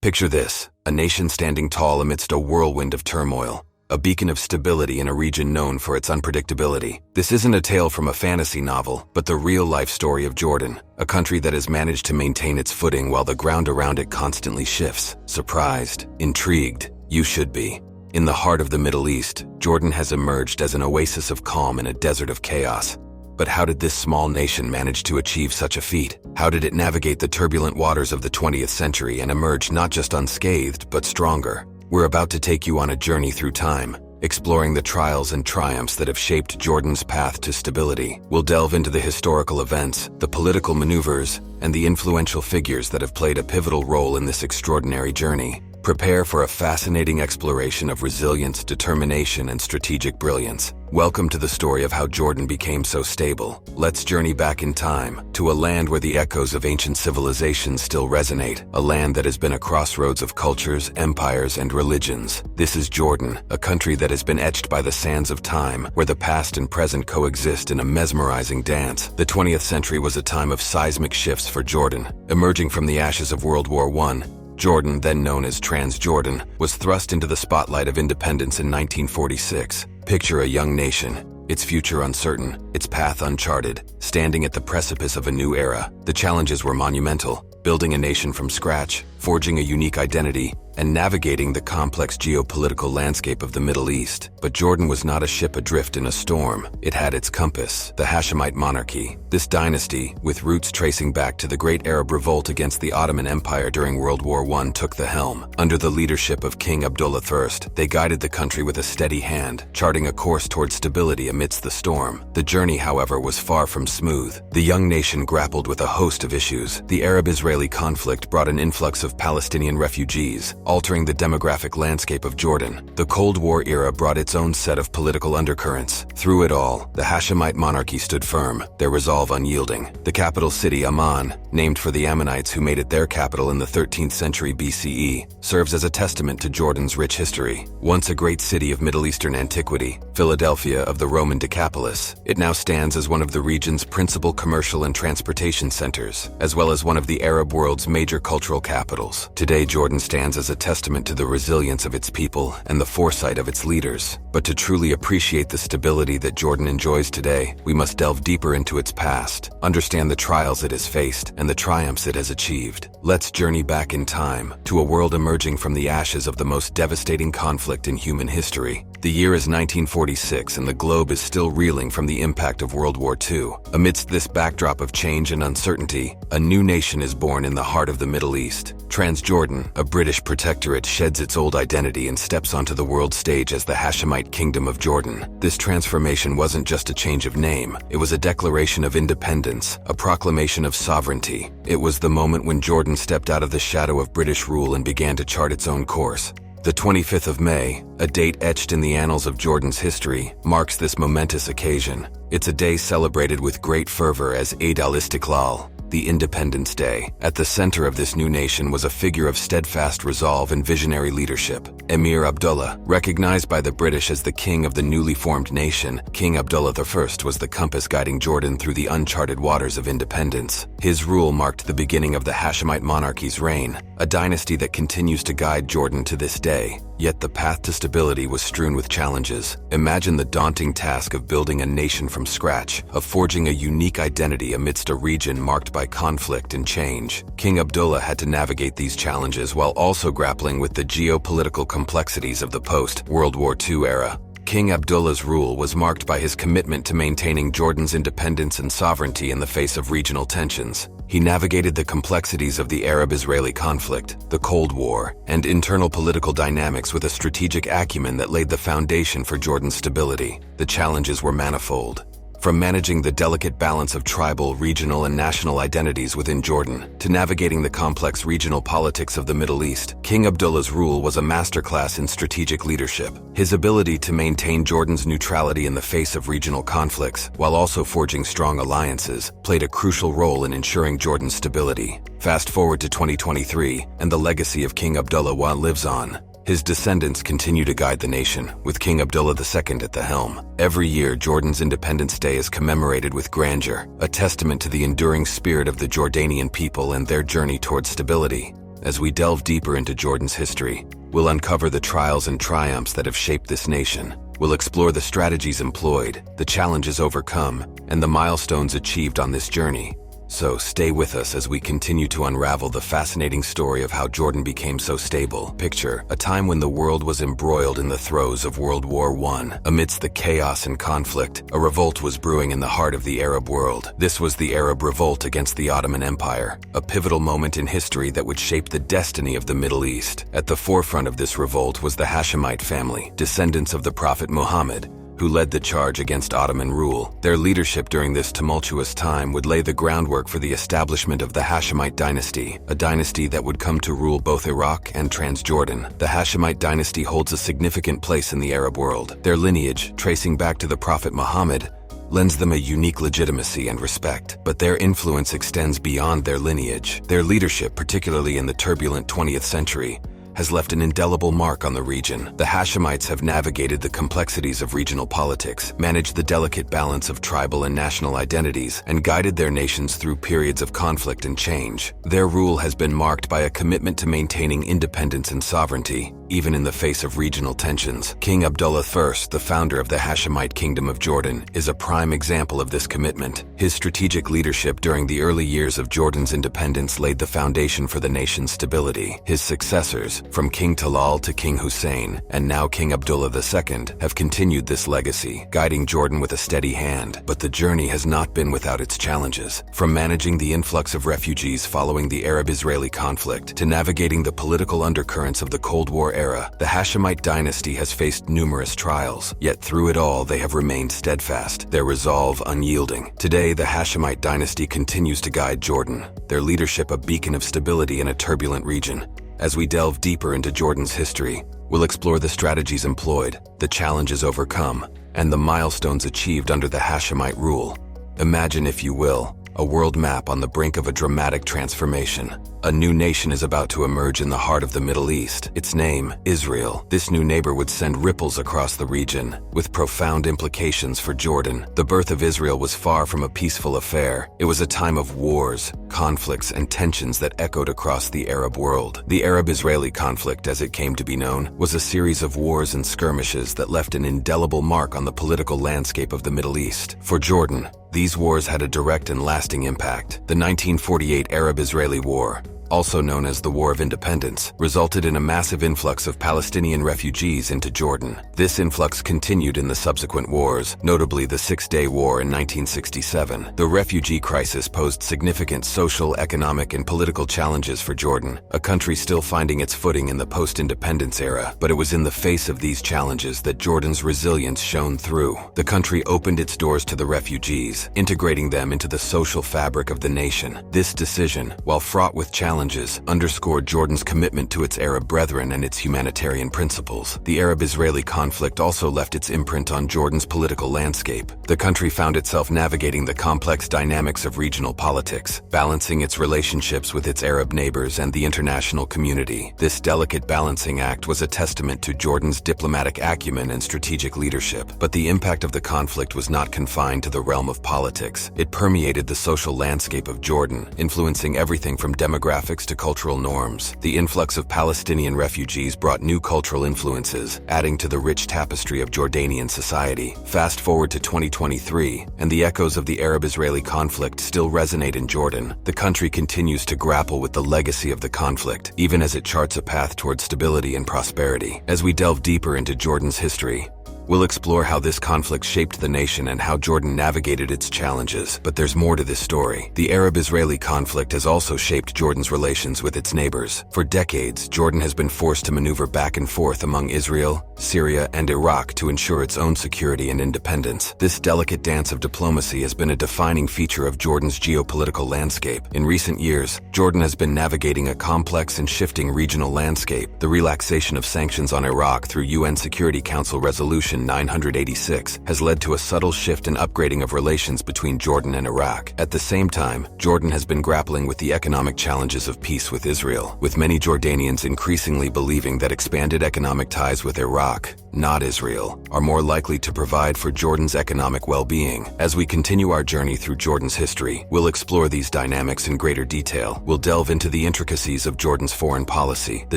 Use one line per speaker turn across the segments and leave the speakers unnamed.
Picture this, a nation standing tall amidst a whirlwind of turmoil, a beacon of stability in a region known for its unpredictability. This isn't a tale from a fantasy novel, but the real-life story of Jordan, a country that has managed to maintain its footing while the ground around it constantly shifts. Surprised, intrigued, you should be. In the heart of the Middle East, Jordan has emerged as an oasis of calm in a desert of chaos. But how did this small nation manage to achieve such a feat? How did it navigate the turbulent waters of the 20th century and emerge not just unscathed, but stronger? We're about to take you on a journey through time, exploring the trials and triumphs that have shaped Jordan's path to stability. We'll delve into the historical events, the political maneuvers, and the influential figures that have played a pivotal role in this extraordinary journey. Prepare for a fascinating exploration of resilience, determination, and strategic brilliance. Welcome to the story of how Jordan became so stable. Let's journey back in time, to a land where the echoes of ancient civilizations still resonate, a land that has been a crossroads of cultures, empires, and religions. This is Jordan, a country that has been etched by the sands of time, where the past and present coexist in a mesmerizing dance. The 20th century was a time of seismic shifts for Jordan. Emerging from the ashes of World War I, Jordan, then known as Transjordan, was thrust into the spotlight of independence in 1946. Picture a young nation, its future uncertain, its path uncharted, standing at the precipice of a new era. The challenges were monumental: building a nation from scratch, forging a unique identity, and navigating the complex geopolitical landscape of the Middle East. But Jordan was not a ship adrift in a storm. It had its compass, the Hashemite monarchy. This dynasty, with roots tracing back to the Great Arab Revolt against the Ottoman Empire during World War I, took the helm. Under the leadership of King Abdullah I, they guided the country with a steady hand, charting a course toward stability amidst the storm. The journey, however, was far from smooth. The young nation grappled with a host of issues. The Arab-Israeli conflict brought an influx of Palestinian refugees, altering the demographic landscape of Jordan. The Cold War era brought its own set of political undercurrents. Through it all, the Hashemite monarchy stood firm, their resolve unyielding. The capital city, Amman, named for the Ammonites who made it their capital in the 13th century BCE, serves as a testament to Jordan's rich history. Once a great city of Middle Eastern antiquity, Philadelphia of the Roman Decapolis, it now stands as one of the region's principal commercial and transportation centers, as well as one of the Arab world's major cultural capitals. Today, Jordan stands as a testament to the resilience of its people and the foresight of its leaders. But to truly appreciate the stability that Jordan enjoys today, we must delve deeper into its past, understand the trials it has faced, and the triumphs it has achieved. Let's journey back in time, to a world emerging from the ashes of the most devastating conflict in human history. The year is 1946, and the globe is still reeling from the impact of World War II. Amidst this backdrop of change and uncertainty, a new nation is born in the heart of the Middle East. Transjordan, a British protectorate, sheds its old identity and steps onto the world stage as the Hashemite Kingdom of Jordan. This transformation wasn't just a change of name, it was a declaration of independence, a proclamation of sovereignty. It was the moment when Jordan stepped out of the shadow of British rule and began to chart its own course. The 25th of May, a date etched in the annals of Jordan's history, marks this momentous occasion. It's a day celebrated with great fervor as Eid al-Istiqlal, the Independence Day. At the center of this new nation was a figure of steadfast resolve and visionary leadership, Emir Abdullah. Recognized by the British as the king of the newly formed nation, King Abdullah I was the compass guiding Jordan through the uncharted waters of independence. His rule marked the beginning of the Hashemite monarchy's reign, a dynasty that continues to guide Jordan to this day. Yet the path to stability was strewn with challenges. Imagine the daunting task of building a nation from scratch, of forging a unique identity amidst a region marked by conflict and change. King Abdullah had to navigate these challenges while also grappling with the geopolitical complexities of the post-World War II era. King Abdullah's rule was marked by his commitment to maintaining Jordan's independence and sovereignty in the face of regional tensions. He navigated the complexities of the Arab-Israeli conflict, the Cold War, and internal political dynamics with a strategic acumen that laid the foundation for Jordan's stability. The challenges were manifold. From managing the delicate balance of tribal, regional, and national identities within Jordan, to navigating the complex regional politics of the Middle East, King Abdullah's rule was a masterclass in strategic leadership. His ability to maintain Jordan's neutrality in the face of regional conflicts, while also forging strong alliances, played a crucial role in ensuring Jordan's stability. Fast forward to 2023, and the legacy of King Abdullah I lives on. His descendants continue to guide the nation, with King Abdullah II at the helm. Every year, Jordan's Independence Day is commemorated with grandeur, a testament to the enduring spirit of the Jordanian people and their journey towards stability. As we delve deeper into Jordan's history, we'll uncover the trials and triumphs that have shaped this nation. We'll explore the strategies employed, the challenges overcome, and the milestones achieved on this journey. So stay with us as we continue to unravel the fascinating story of how Jordan became so stable. Picture a time when the world was embroiled in the throes of World War I. Amidst the chaos and conflict, a revolt was brewing in the heart of the Arab world. This was the Arab Revolt against the Ottoman Empire, a pivotal moment in history that would shape the destiny of the Middle East. At the forefront of this revolt was the Hashemite family, descendants of the Prophet Muhammad, who led the charge against Ottoman rule. Their leadership during this tumultuous time would lay the groundwork for the establishment of the Hashemite dynasty, a dynasty that would come to rule both Iraq and Transjordan. The Hashemite dynasty holds a significant place in the Arab world. Their lineage, tracing back to the Prophet Muhammad, lends them a unique legitimacy and respect, but their influence extends beyond their lineage. Their leadership, particularly in the turbulent 20th century, has left an indelible mark on the region. The Hashemites have navigated the complexities of regional politics, managed the delicate balance of tribal and national identities, and guided their nations through periods of conflict and change. Their rule has been marked by a commitment to maintaining independence and sovereignty, even in the face of regional tensions. King Abdullah I, the founder of the Hashemite Kingdom of Jordan, is a prime example of this commitment. His strategic leadership during the early years of Jordan's independence laid the foundation for the nation's stability. His successors, from King Talal to King Hussein, and now King Abdullah II, have continued this legacy, guiding Jordan with a steady hand. But the journey has not been without its challenges. From managing the influx of refugees following the Arab-Israeli conflict to navigating the political undercurrents of the Cold War era, the Hashemite dynasty has faced numerous trials. Yet through it all, they have remained steadfast, their resolve unyielding. Today, the Hashemite dynasty continues to guide Jordan, their leadership a beacon of stability in a turbulent region. As we delve deeper into Jordan's history, we'll explore the strategies employed, the challenges overcome, and the milestones achieved under the Hashemite rule. Imagine, if you will, a world map on the brink of a dramatic transformation. A new nation is about to emerge in the heart of the Middle East. Its name, Israel. This new neighbor would send ripples across the region, with profound implications for Jordan. The birth of Israel was far from a peaceful affair. It was a time of wars, conflicts, and tensions that echoed across the Arab world. The Arab-Israeli conflict, as it came to be known, was a series of wars and skirmishes that left an indelible mark on the political landscape of the Middle East. For Jordan, these wars had a direct and lasting impact. The 1948 Arab-Israeli War, also known as the War of Independence, resulted in a massive influx of Palestinian refugees into Jordan. This influx continued in the subsequent wars, notably the Six-Day War in 1967. The refugee crisis posed significant social, economic, and political challenges for Jordan, a country still finding its footing in the post-independence era. But it was in the face of these challenges that Jordan's resilience shone through. The country opened its doors to the refugees, integrating them into the social fabric of the nation. This decision, while fraught with challenges, underscored Jordan's commitment to its Arab brethren and its humanitarian principles. The Arab-Israeli conflict also left its imprint on Jordan's political landscape. The country found itself navigating the complex dynamics of regional politics, balancing its relationships with its Arab neighbors and the international community. This delicate balancing act was a testament to Jordan's diplomatic acumen and strategic leadership. But the impact of the conflict was not confined to the realm of politics. It permeated the social landscape of Jordan, influencing everything from demographics to cultural norms. The influx of Palestinian refugees brought new cultural influences, adding to the rich tapestry of Jordanian society. Fast forward to 2023, and the echoes of the Arab-Israeli conflict still resonate in Jordan. The country continues to grapple with the legacy of the conflict, even as it charts a path toward stability and prosperity. As we delve deeper into Jordan's history, we'll explore how this conflict shaped the nation and how Jordan navigated its challenges. But there's more to this story. The Arab-Israeli conflict has also shaped Jordan's relations with its neighbors. For decades, Jordan has been forced to maneuver back and forth among Israel, Syria, and Iraq to ensure its own security and independence. This delicate dance of diplomacy has been a defining feature of Jordan's geopolitical landscape. In recent years, Jordan has been navigating a complex and shifting regional landscape. The relaxation of sanctions on Iraq through UN Security Council Resolution 986 has led to a subtle shift and upgrading of relations between Jordan and Iraq. At the same time, Jordan has been grappling with the economic challenges of peace with Israel, with many Jordanians increasingly believing that expanded economic ties with Iraq Iraq, not Israel, are more likely to provide for Jordan's economic well-being. As we continue our journey through Jordan's history, we'll explore these dynamics in greater detail. We'll delve into the intricacies of Jordan's foreign policy, the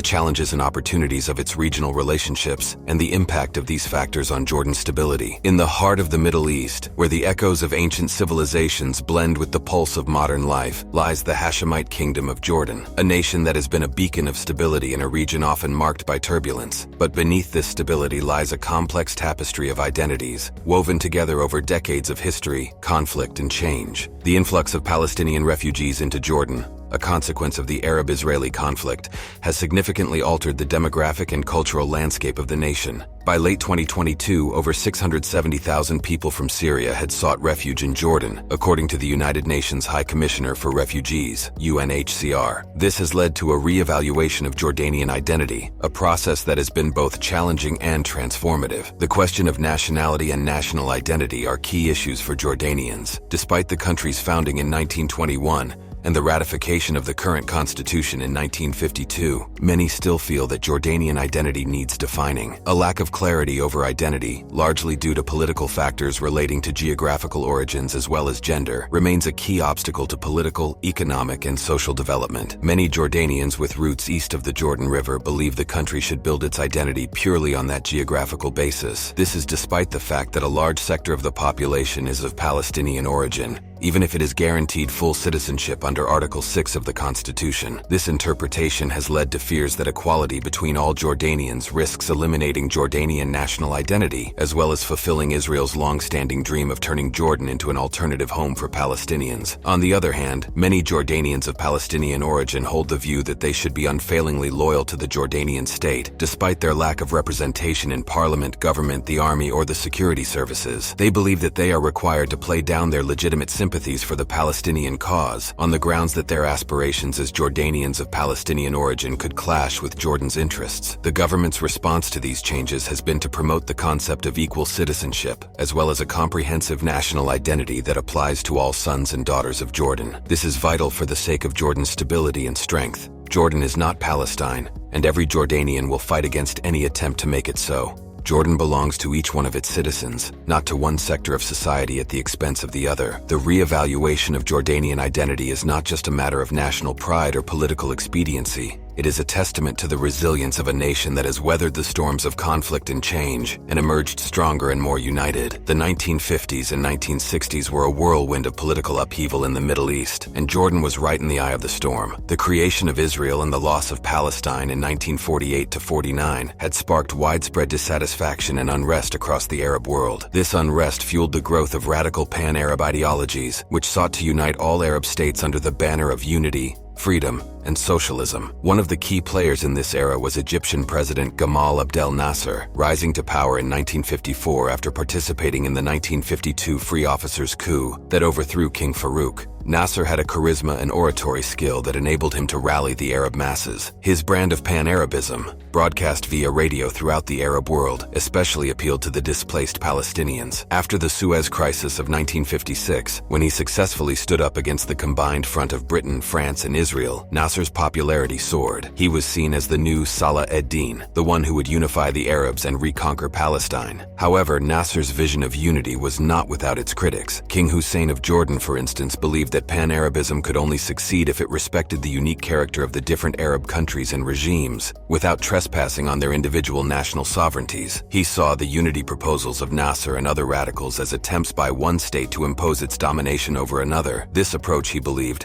challenges and opportunities of its regional relationships, and the impact of these factors on Jordan's stability. In the heart of the Middle East, where the echoes of ancient civilizations blend with the pulse of modern life, lies the Hashemite kingdom of Jordan, a nation that has been a beacon of stability in a region often marked by turbulence. But beneath this stability lies a complex tapestry of identities, woven together over decades of history, conflict, and change. The influx of Palestinian refugees into Jordan, a consequence of the Arab-Israeli conflict, has significantly altered the demographic and cultural landscape of the nation. By late 2022, over 670,000 people from Syria had sought refuge in Jordan, according to the United Nations High Commissioner for Refugees, UNHCR. This has led to a re-evaluation of Jordanian identity, a process that has been both challenging and transformative. The question of nationality and national identity are key issues for Jordanians. Despite the country's founding in 1921, and the ratification of the current constitution in 1952, many still feel that Jordanian identity needs defining. A lack of clarity over identity, largely due to political factors relating to geographical origins as well as gender, remains a key obstacle to political, economic, and social development. Many Jordanians with roots east of the Jordan River believe the country should build its identity purely on that geographical basis. This is despite the fact that a large sector of the population is of Palestinian origin, even if it is guaranteed full citizenship under Article 6 of the Constitution. This interpretation has led to fears that equality between all Jordanians risks eliminating Jordanian national identity, as well as fulfilling Israel's long-standing dream of turning Jordan into an alternative home for Palestinians. On the other hand, many Jordanians of Palestinian origin hold the view that they should be unfailingly loyal to the Jordanian state, despite their lack of representation in parliament, government, the army, or the security services. They believe that they are required to play down their legitimate sympathies for the Palestinian cause, on the grounds that their aspirations as Jordanians of Palestinian origin could clash with Jordan's interests. The government's response to these changes has been to promote the concept of equal citizenship, as well as a comprehensive national identity that applies to all sons and daughters of Jordan. This is vital for the sake of Jordan's stability and strength. Jordan is not Palestine, and every Jordanian will fight against any attempt to make it so. Jordan belongs to each one of its citizens, not to one sector of society at the expense of the other. The re-evaluation of Jordanian identity is not just a matter of national pride or political expediency. It is a testament to the resilience of a nation that has weathered the storms of conflict and change and emerged stronger and more united. The 1950s and 1960s were a whirlwind of political upheaval in the Middle East, and Jordan was right in the eye of the storm. The creation of Israel and the loss of Palestine in 1948-49 had sparked widespread dissatisfaction and unrest across the Arab world. This unrest fueled the growth of radical pan-Arab ideologies, which sought to unite all Arab states under the banner of unity, freedom, and socialism. One of the key players in this era was Egyptian President Gamal Abdel Nasser, rising to power in 1954 after participating in the 1952 Free Officers' coup that overthrew King Farouk. Nasser had a charisma and oratory skill that enabled him to rally the Arab masses. His brand of pan-Arabism, broadcast via radio throughout the Arab world, especially appealed to the displaced Palestinians. After the Suez Crisis of 1956, when he successfully stood up against the combined front of Britain, France, and Israel, Nasser's popularity soared. He was seen as the new Salah ed-Din, the one who would unify the Arabs and reconquer Palestine. However, Nasser's vision of unity was not without its critics. King Hussein of Jordan, for instance, believed that pan-Arabism could only succeed if it respected the unique character of the different Arab countries and regimes, without trespassing on their individual national sovereignties. He saw the unity proposals of Nasser and other radicals as attempts by one state to impose its domination over another. This approach, he believed,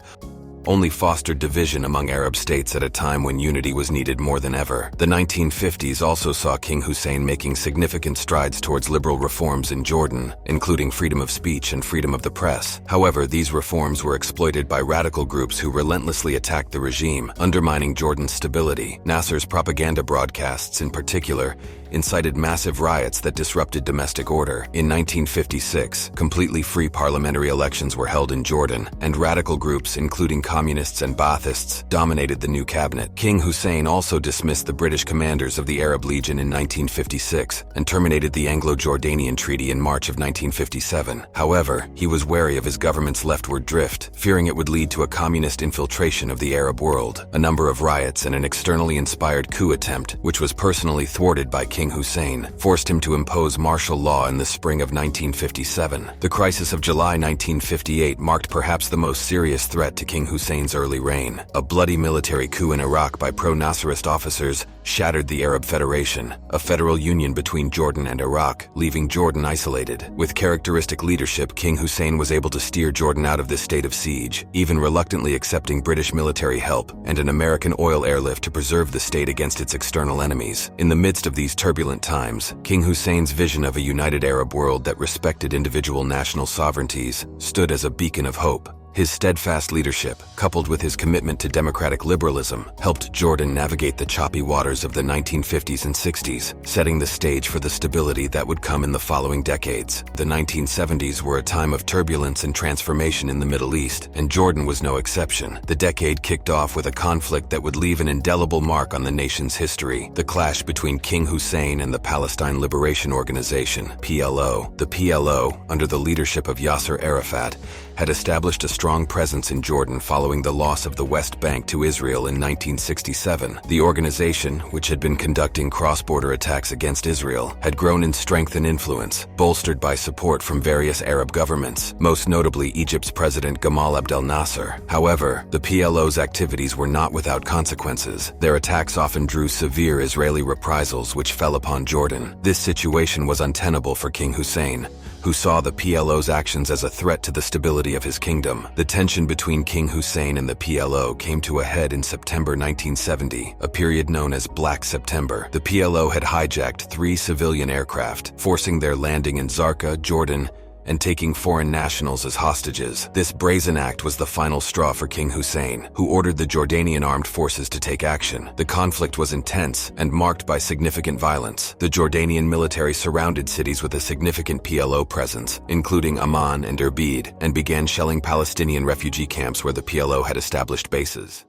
only fostered division among Arab states at a time when unity was needed more than ever. The 1950s also saw King Hussein making significant strides towards liberal reforms in Jordan, including freedom of speech and freedom of the press. However, these reforms were exploited by radical groups who relentlessly attacked the regime, undermining Jordan's stability. Nasser's propaganda broadcasts, in particular, incited massive riots that disrupted domestic order. In 1956, completely free parliamentary elections were held in Jordan, and radical groups, including communists and Baathists dominated the new cabinet. King Hussein also dismissed the British commanders of the Arab Legion in 1956 and terminated the Anglo-Jordanian Treaty in March of 1957. However, he was wary of his government's leftward drift, fearing it would lead to a communist infiltration of the Arab world. A number of riots and an externally inspired coup attempt, which was personally thwarted by King Hussein, forced him to impose martial law in the spring of 1957. The crisis of July 1958 marked perhaps the most serious threat to King Hussein's early reign. A bloody military coup in Iraq by pro-Nasserist officers shattered the Arab Federation, a federal union between Jordan and Iraq, leaving Jordan isolated. With characteristic leadership, King Hussein was able to steer Jordan out of this state of siege, even reluctantly accepting British military help and an American oil airlift to preserve the state against its external enemies. In the midst of these turbulent times, King Hussein's vision of a united Arab world that respected individual national sovereignties stood as a beacon of hope. His steadfast leadership, coupled with his commitment to democratic liberalism, helped Jordan navigate the choppy waters of the 1950s and 60s, setting the stage for the stability that would come in the following decades. The 1970s were a time of turbulence and transformation in the Middle East, and Jordan was no exception. The decade kicked off with a conflict that would leave an indelible mark on the nation's history: the clash between King Hussein and the Palestine Liberation Organization, PLO. The PLO, under the leadership of Yasser Arafat, had established a strong presence in Jordan following the loss of the West Bank to Israel in 1967. The organization, which had been conducting cross-border attacks against Israel, had grown in strength and influence, bolstered by support from various Arab governments, most notably Egypt's President Gamal Abdel Nasser. However, the PLO's activities were not without consequences. Their attacks often drew severe Israeli reprisals which fell upon Jordan. This situation was untenable for King Hussein, who saw the PLO's actions as a threat to the stability of his kingdom. The tension between King Hussein and the PLO came to a head in September 1970, a period known as Black September. The PLO had hijacked 3 civilian aircraft, forcing their landing in Zarqa, Jordan, and taking foreign nationals as hostages. This brazen act was the final straw for King Hussein, who ordered the Jordanian armed forces to take action. The conflict was intense and marked by significant violence. The Jordanian military surrounded cities with a significant PLO presence, including Amman and Irbid, and began shelling Palestinian refugee camps where the PLO had established bases.